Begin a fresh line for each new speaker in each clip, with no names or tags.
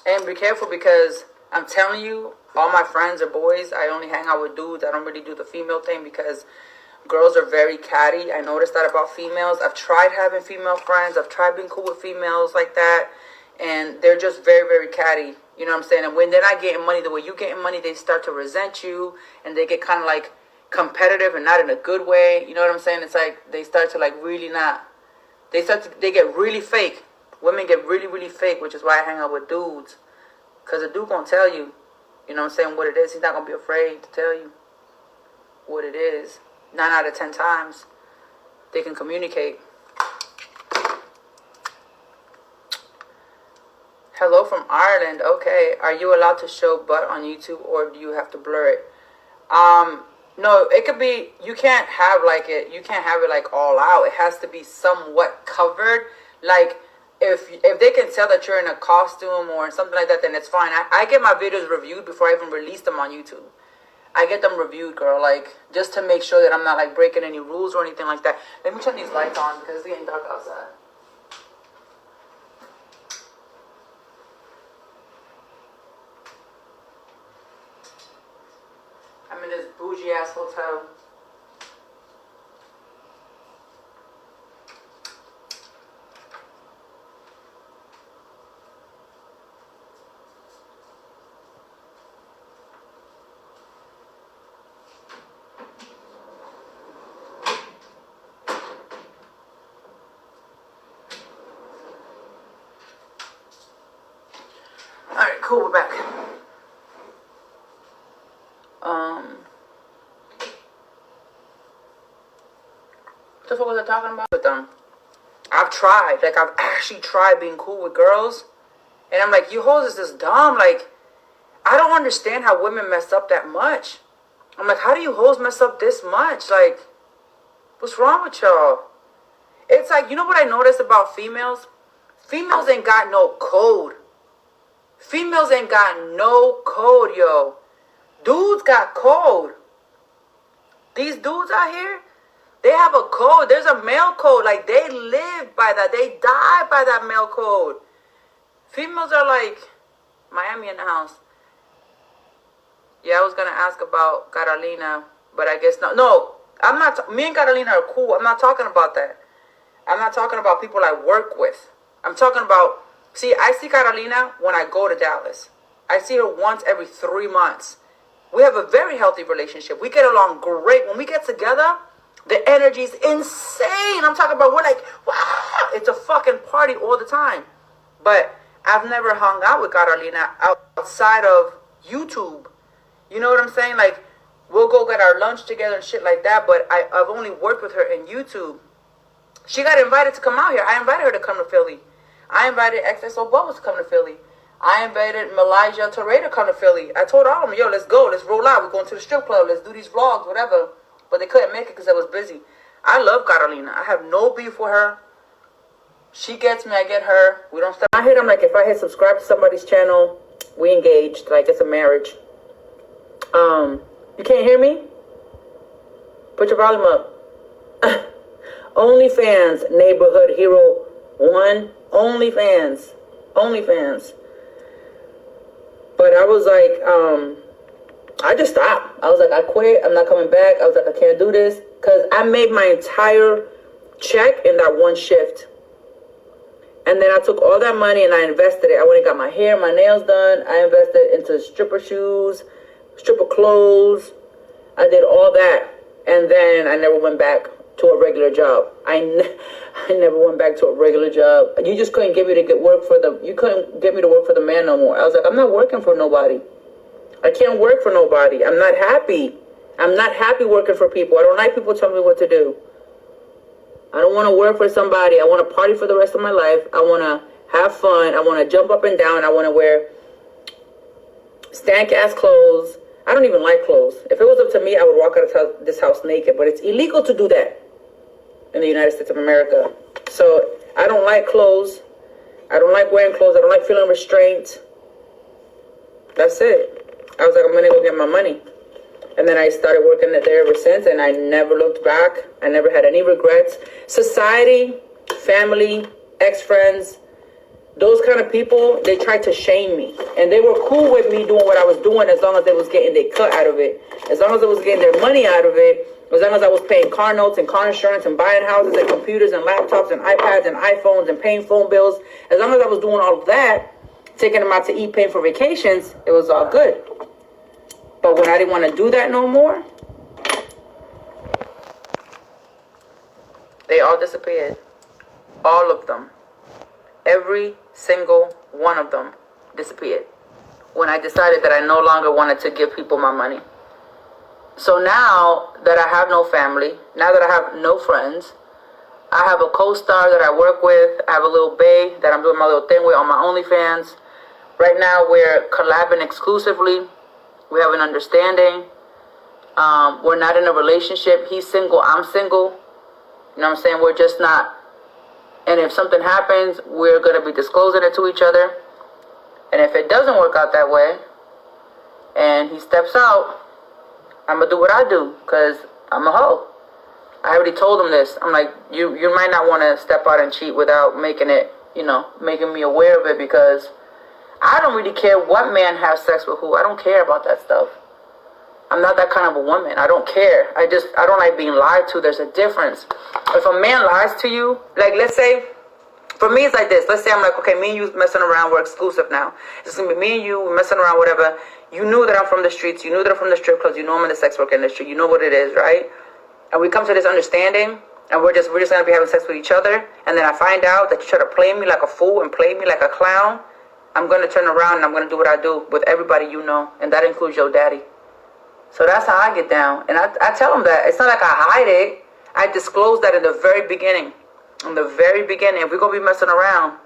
And be careful, because I'm telling you, all my friends are boys. I only hang out with dudes. I don't really do the female thing because girls are very catty. I noticed that about females. I've tried having female friends. I've tried being cool with females like that. And they're just very, very catty. You know what I'm saying? And when they're not getting money the way you're getting money, they start to resent you. And they get kind of like competitive and not in a good way. You know what I'm saying? It's like they start to like really not. They get really fake. Women get really, really fake, which is why I hang out with dudes. Because a dude gonna tell you, you know what I'm saying, what it is. He's not gonna be afraid to tell you what it is. 9 out of 10 times, they can communicate. Hello from Ireland. Okay, are you allowed to show butt on YouTube, or do you have to blur it? No, it could be, you can't have it like all out. It has to be somewhat covered. Like, if they can tell that you're in a costume or something like that, then it's fine. I get my videos reviewed before I even release them on YouTube. I get them reviewed, girl, like, just to make sure that I'm not, like, breaking any rules or anything like that. Let me turn these lights on because it's getting dark outside. I'm in this bougie-ass hotel. Alright, cool, we're back. What the fuck was I talking about with them? I've actually tried being cool with girls. And I'm like, you hoes is just dumb. Like, I don't understand how women mess up that much. I'm like, how do you hoes mess up this much? Like, what's wrong with y'all? It's like, you know what I noticed about females? Females ain't got no code. Females ain't got no code, yo. Dudes got code. These dudes out here, they have a code. There's a male code. Like, they live by that. They die by that male code. Females are like, Miami in the house. Yeah, I was going to ask about Carolina, but I guess not. No, I'm not. Me and Carolina are cool. I'm not talking about that. I'm not talking about people I work with. I'm talking about, see, I see Carolina when I go to Dallas. I see her once every 3 months. We have a very healthy relationship. We get along great. When we get together, the energy is insane. I'm talking about, we're like, wow, it's a fucking party all the time. But I've never hung out with Carolina outside of YouTube. You know what I'm saying? Like, we'll go get our lunch together and shit like that, but I've only worked with her in YouTube. She got invited to come out here. I invited her to come to Philly. I invited XSO Bubbles to come to Philly. I invited Malaysia Torre to come to Philly. I told all of them, yo, let's go. Let's roll out. We're going to the strip club. Let's do these vlogs, whatever. But they couldn't make it because I was busy. I love Carolina. I have no beef with her. She gets me. I get her. We don't stop. I hit them like, if I hit subscribe to somebody's channel, we engaged. Like, it's a marriage. You can't hear me? Put your volume up. OnlyFans, Neighborhood Hero 1. OnlyFans. But I was like, I just stopped. I was like, I quit. I'm not coming back. I was like, I can't do this. Because I made my entire check in that one shift. And then I took all that money and I invested it. I went and got my hair, my nails done. I invested into stripper shoes, stripper clothes. I did all that. And then I never went back to a regular job. I never went back to a regular job. You just couldn't get me to you couldn't get me to work for the man no more. I was like, I'm not working for nobody. I can't work for nobody. I'm not happy. I'm not happy working for people. I don't like people telling me what to do. I don't want to work for somebody. I want to party for the rest of my life. I want to have fun. I want to jump up and down. I want to wear stank-ass clothes. I don't even like clothes. If it was up to me, I would walk out of this house naked. But it's illegal to do that in the United States of America. So I don't like clothes. I don't like wearing clothes. I don't like feeling restrained. That's it. I was like, I'm going to go get my money. And then I started working there ever since, and I never looked back. I never had any regrets. Society, family, ex-friends, those kind of people, they tried to shame me. And they were cool with me doing what I was doing as long as they was getting their cut out of it. As long as I was getting their money out of it. As long as I was paying car notes and car insurance and buying houses and computers and laptops and iPads and iPhones and paying phone bills. As long as I was doing all of that, taking them out to eat, paying for vacations, it was all good. But when I didn't want to do that no more, they all disappeared. All of them. Every single one of them disappeared when I decided that I no longer wanted to give people my money. So now that I have no family, now that I have no friends, I have a co-star that I work with. I have a little bae that I'm doing my little thing with on my OnlyFans. Right now we're collabing exclusively. We have an understanding. We're not in a relationship. He's single, I'm single. You know what I'm saying? We're just not. And if something happens, we're going to be disclosing it to each other. And if it doesn't work out that way, and he steps out, I'm going to do what I do, because I'm a hoe. I already told him this. I'm like, you might not want to step out and cheat without making it, making me aware of it, because I don't really care what man has sex with who. I don't care about that stuff. I'm not that kind of a woman. I don't care. I don't like being lied to. There's a difference. If a man lies to you, like, let's say, for me, it's like this. Let's say I'm like, okay, me and you messing around. We're exclusive now. It's going to be me and you messing around, whatever. You knew that I'm from the streets. You knew that I'm from the strip clubs. You know I'm in the sex work industry. You know what it is, right? And we come to this understanding, and we're just going to be having sex with each other. And then I find out that you try to play me like a fool and play me like a clown. I'm going to turn around and I'm going to do what I do with everybody you know. And that includes your daddy. So that's how I get down. And I tell them that. It's not like I hide it. I disclose that in the very beginning. In the very beginning. If we're going to be messing around,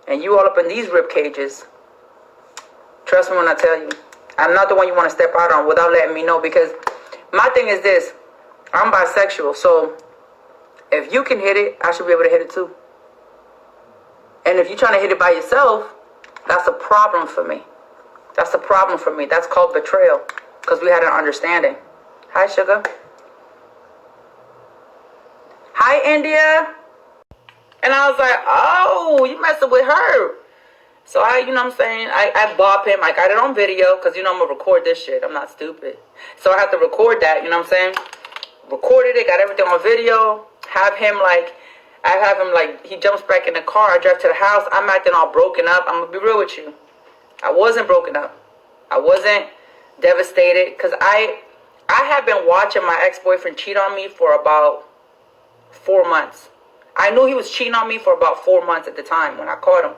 and you all up in these rib cages, trust me when I tell you, I'm not the one you want to step out on without letting me know. Because my thing is this. I'm bisexual. So if you can hit it, I should be able to hit it too. And if you're trying to hit it by yourself, that's a problem for me. That's a problem for me. That's called betrayal. Because we had an understanding. Hi, sugar. Hi, India. And I was like, oh, you messing with her. So I bop him. I got it on video because, I'm going to record this shit. I'm not stupid. So I have to record that, Recorded it, got everything on video. He jumps back in the car. I drive to the house. I'm acting all broken up. I'm going to be real with you. I wasn't broken up. I wasn't devastated because I have been watching my ex-boyfriend cheat on me for about 4 months. I knew he was cheating on me for about 4 months at the time when I caught him.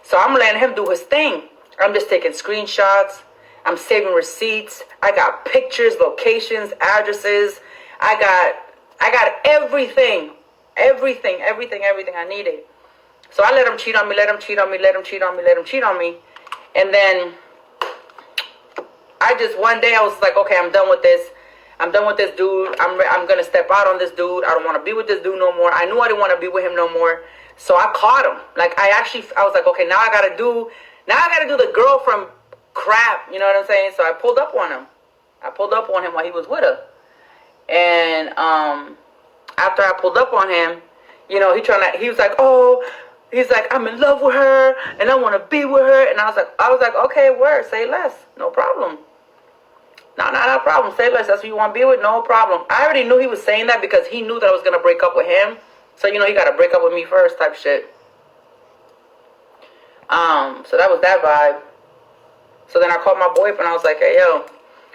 So I'm letting him do his thing. I'm just taking screenshots. I'm saving receipts. I got pictures, locations, addresses. I got everything. Everything I needed. So I let him cheat on me, let him cheat on me. And then one day I was like, okay, I'm done with this. I'm done with this dude. I'm going to step out on this dude. I don't want to be with this dude no more. I knew I didn't want to be with him no more. So I caught him. I was like, okay, now I got to do the girlfriend crap. You know what I'm saying? So I pulled up on him. While he was with her. And after I pulled up on him, he was like, I'm in love with her and I want to be with her. And I was like, okay, word, say less. No problem. No problem. Say less. That's who you want to be with? No problem. I already knew he was saying that because he knew that I was going to break up with him. So, he got to break up with me first type shit. So that was that vibe. So then I called my boyfriend. I was like, hey, yo,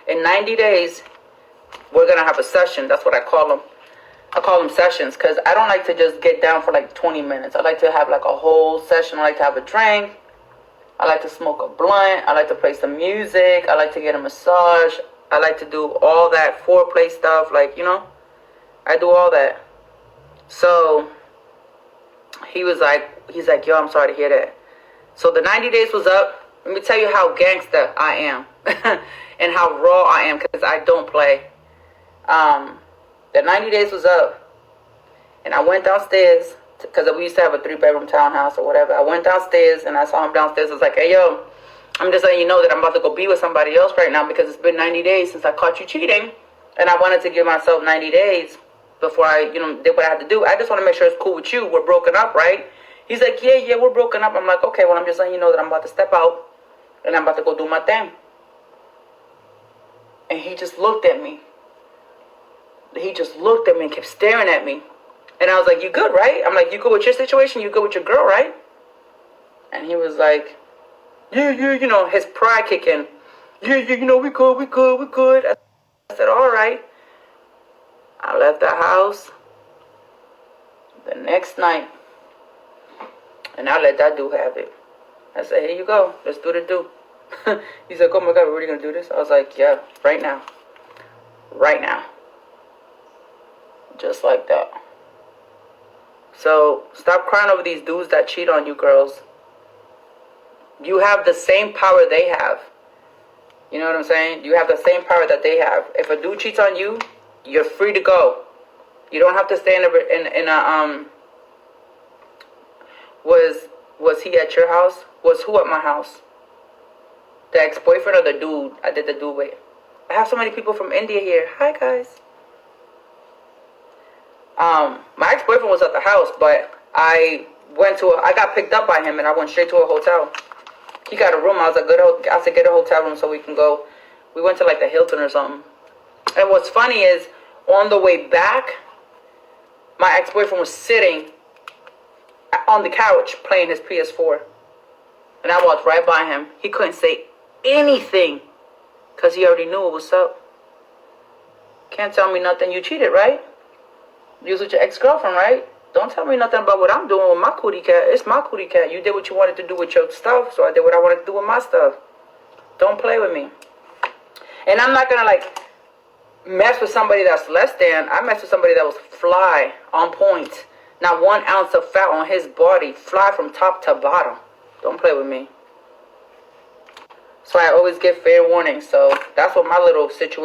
in 90 days, we're going to have a session. That's what I call them. I call them sessions because I don't like to just get down for 20 minutes. I like to have a whole session. I like to have a drink. I like to smoke a blunt. I like to play some music. I like to get a massage. I like to do all that foreplay stuff. I do all that. So he's like, yo, I'm sorry to hear that. So the 90 days was up. Let me tell you how gangsta I am and how raw I am because I don't play. The 90 days was up, and I went downstairs because we used to have a 3-bedroom townhouse or whatever. I went downstairs, and I saw him downstairs. I was like, hey, yo, I'm just letting you know that I'm about to go be with somebody else right now because it's been 90 days since I caught you cheating, and I wanted to give myself 90 days before I, did what I had to do. I just want to make sure it's cool with you. We're broken up, right? He's like, yeah, we're broken up. I'm like, okay, well, I'm just letting you know that I'm about to step out and I'm about to go do my thing. And he just looked at me. He just looked at me and kept staring at me. And I was like, you good, right? I'm like, you good with your situation? You good with your girl, right? And he was like, yeah, you know, his pride kicking. Yeah, you know, we good. I said, all right. I left the house the next night. And I let that dude have it. I said, here you go. Let's do the do. He's like, oh my God, we're really going to do this? I was like, yeah, right now. Right now. Just like that. So stop crying over these dudes that cheat on you, girls. You have the same power they have. You know what I'm saying? You have the same power that they have. If a dude cheats on you, you're free to go. You don't have to stay in a was he at your house? Was who at my house? The ex-boyfriend or the dude I did the dude with? I have so many people from India here. Hi guys. My ex-boyfriend was at the house, but I got picked up by him and I went straight to a hotel. He got a room. I was like, I said, get a hotel room so we can go. We went to like the Hilton or something. And what's funny is, on the way back, my ex-boyfriend was sitting on the couch playing his PS4. And I walked right by him. He couldn't say anything because he already knew what was up. Can't tell me nothing. You cheated, right? You was with your ex-girlfriend, right? Don't tell me nothing about what I'm doing with my cootie cat. It's my cootie cat. You did what you wanted to do with your stuff, so I did what I wanted to do with my stuff. Don't play with me. And I'm not going to, like, mess with somebody that's less than. I mess with somebody that was fly, on point. Not 1 ounce of fat on his body. Fly from top to bottom. Don't play with me. So I always give fair warning. So that's what my little situation